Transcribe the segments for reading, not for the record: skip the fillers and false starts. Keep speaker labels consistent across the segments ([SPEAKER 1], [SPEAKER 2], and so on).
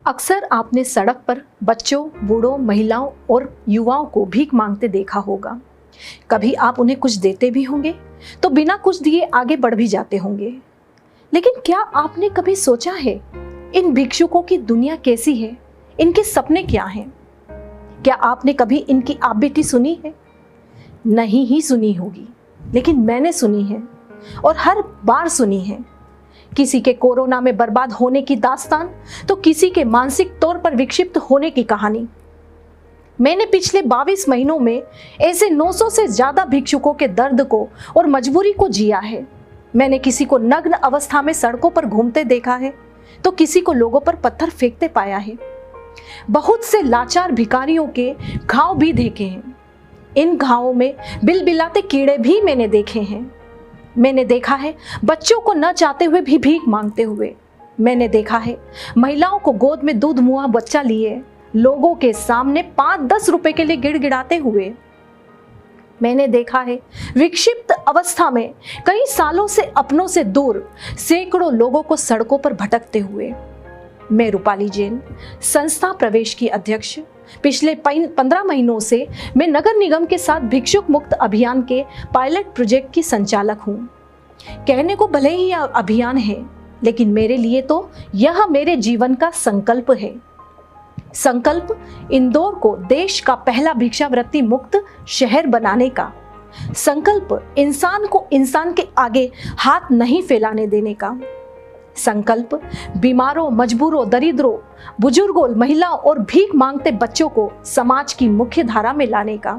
[SPEAKER 1] अक्सर आपने सड़क पर बच्चों, बूढ़ों, महिलाओं और युवाओं को भीख मांगते देखा होगा। कभी आप उन्हें कुछ देते भी होंगे तो बिना कुछ दिए आगे बढ़ भी जाते होंगे। लेकिन क्या आपने कभी सोचा है इन भिक्षुकों की दुनिया कैसी है, इनके सपने क्या हैं? क्या आपने कभी इनकी आप बीती सुनी है? नहीं ही सुनी होगी, लेकिन मैंने सुनी है और हर बार सुनी है। किसी के कोरोना में बर्बाद होने की दास्तान तो किसी के मानसिक तौर पर विक्षिप्त होने की कहानी। मैंने पिछले 22 महीनों में ऐसे 900 से ज्यादा भिक्षुकों के दर्द को और मजबूरी को जिया है। मैंने किसी को नग्न अवस्था में सड़कों पर घूमते देखा है तो किसी को लोगों पर पत्थर फेंकते पाया है। बहुत से लाचार भिखारियों के घाव भी देखे हैं। इन घावों में बिलबिलाते कीड़े भी मैंने देखे हैं। मैंने देखा है बच्चों को न चाहते हुए भी भीख मांगते हुए। मैंने देखा है महिलाओं को गोद में दूध मुआ बच्चा लिए लोगों के सामने 5-10 रुपए के लिए गिड़गिड़ाते हुए। मैंने देखा है विक्षिप्त अवस्था में कई सालों से अपनों से दूर सैकड़ों लोगों को सड़कों पर भटकते हुए। मैं रूपाली जैन, संस्था प्रवेश की अध्यक्ष। पिछले 15 महीनों से मैं नगर निगम के साथ भिक्षुक मुक्त अभियान के पायलट प्रोजेक्ट की संचालक हूँ। कहने को भले ही यह अभियान है, लेकिन मेरे लिए तो यह मेरे जीवन का संकल्प है। संकल्प इंदौर को देश का पहला भिक्षावृत्ति मुक्त शहर बनाने का। संकल्प इंसान को इंसान के आगे हाथ नहीं फैलाने देने का। संकल्प बीमारों, मजबूरों, दरिद्रों, बुजुर्गों, महिलाओं और भीख मांगते बच्चों को समाज की मुख्य धारा में लाने का।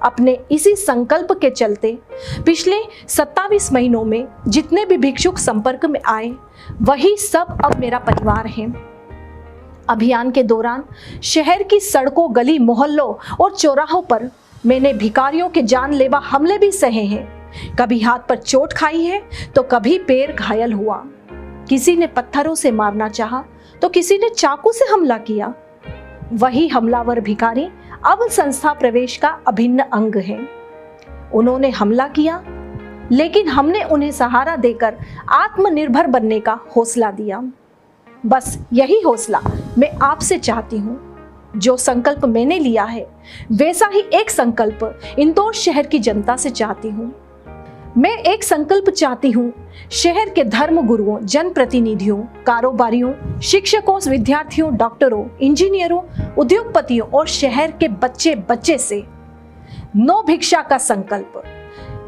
[SPEAKER 1] अपने इसी संकल्प के चलते पिछले 27 महीनों में जितने भी भिक्षुक संपर्क में आए वही सब अब मेरा परिवार है। अभियान के दौरान शहर की सड़कों, गली, मोहल्लों और चौराहों पर मैंने भिखारियों के जानलेवा हमले भी सहे हैं। कभी हाथ पर चोट खाई है तो कभी पैर घायल हुआ। किसी ने पत्थरों से मारना चाहा तो किसी ने चाकू से हमला किया। वही हमलावर भिखारी अब संस्था प्रवेश का अभिन्न अंग है। उन्होंने हमला किया, लेकिन हमने उन्हें सहारा देकर आत्मनिर्भर बनने का हौसला दिया। बस यही हौसला मैं आपसे चाहती हूँ। जो संकल्प मैंने लिया है वैसा ही एक संकल्प इंदौर शहर की जनता से चाहती हूँ। मैं एक संकल्प चाहती हूँ शहर के धर्म गुरुओं, जनप्रतिनिधियों, कारोबारियों, शिक्षकों, विद्यार्थियों, डॉक्टरों, इंजीनियरों, उद्योगपतियों और शहर के बच्चे बच्चे से नो भिक्षा का संकल्प।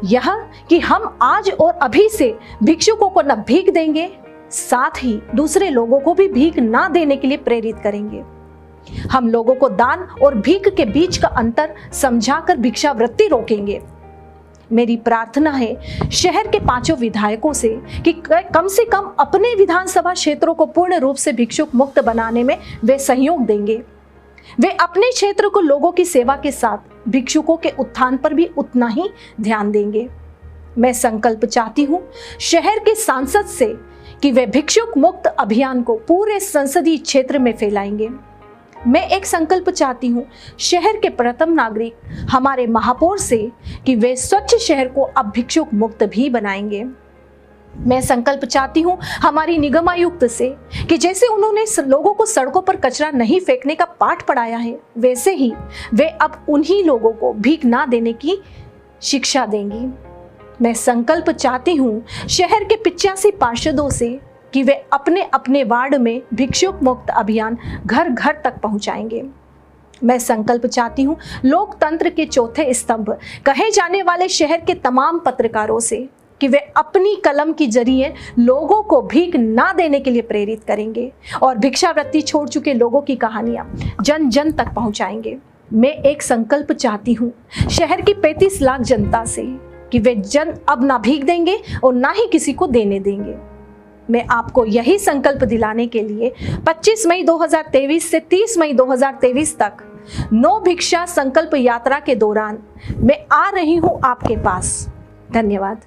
[SPEAKER 1] यह कि हम आज और अभी से भिक्षुकों को न भीख देंगे, साथ ही दूसरे लोगों को भी भीख ना देने के लिए प्रेरित करेंगे। हम लोगों को दान और भीख के बीच का अंतर समझाकर भिक्षावृत्ति रोकेंगे। मेरी प्रार्थना है शहर के 5 विधायकों से कि कम से कम अपने विधानसभा क्षेत्रों को पूर्ण रूप से भिक्षुक मुक्त बनाने में वे सहयोग देंगे। वे अपने क्षेत्र को लोगों की सेवा के साथ भिक्षुकों के उत्थान पर भी उतना ही ध्यान देंगे। मैं संकल्प चाहती हूँ शहर के सांसद से कि वे भिक्षुक मुक्त अभियान को पूरे संसदीय क्षेत्र में फैलाएंगे। मैं एक संकल्प चाहती हूँ शहर के प्रथम नागरिक हमारे महापौर से कि वे स्वच्छ शहर को अब भिक्षुक मुक्त भी बनाएंगे। मैं संकल्प चाहती हूँ हमारी निगमायुक्त से कि जैसे उन्होंने लोगों को सड़कों पर कचरा नहीं फेंकने का पाठ पढ़ाया है, वैसे ही वे अब उन्हीं लोगों को भीख ना देने की शिक्षा देंगी। मैं संकल्प चाहती हूँ शहर के 85 पार्षदों से कि वे अपने अपने वार्ड में भिक्षुक मुक्त अभियान घर घर तक पहुंचाएंगे। मैं संकल्प चाहती हूँ लोकतंत्र के चौथे स्तंभ कहे जाने वाले शहर के तमाम पत्रकारों से कि वे अपनी कलम के जरिए लोगों को भीख ना देने के लिए प्रेरित करेंगे और भिक्षावृत्ति छोड़ चुके लोगों की कहानियां जन जन तक पहुंचाएंगे। मैं एक संकल्प चाहती हूँ शहर की 35 लाख जनता से कि वे जन अब ना भीख देंगे और ना ही किसी को देने देंगे। मैं आपको यही संकल्प दिलाने के लिए 25 मई 2023 से 30 मई 2023 तक नो भिक्षा संकल्प यात्रा के दौरान मैं आ रही हूं आपके पास। धन्यवाद।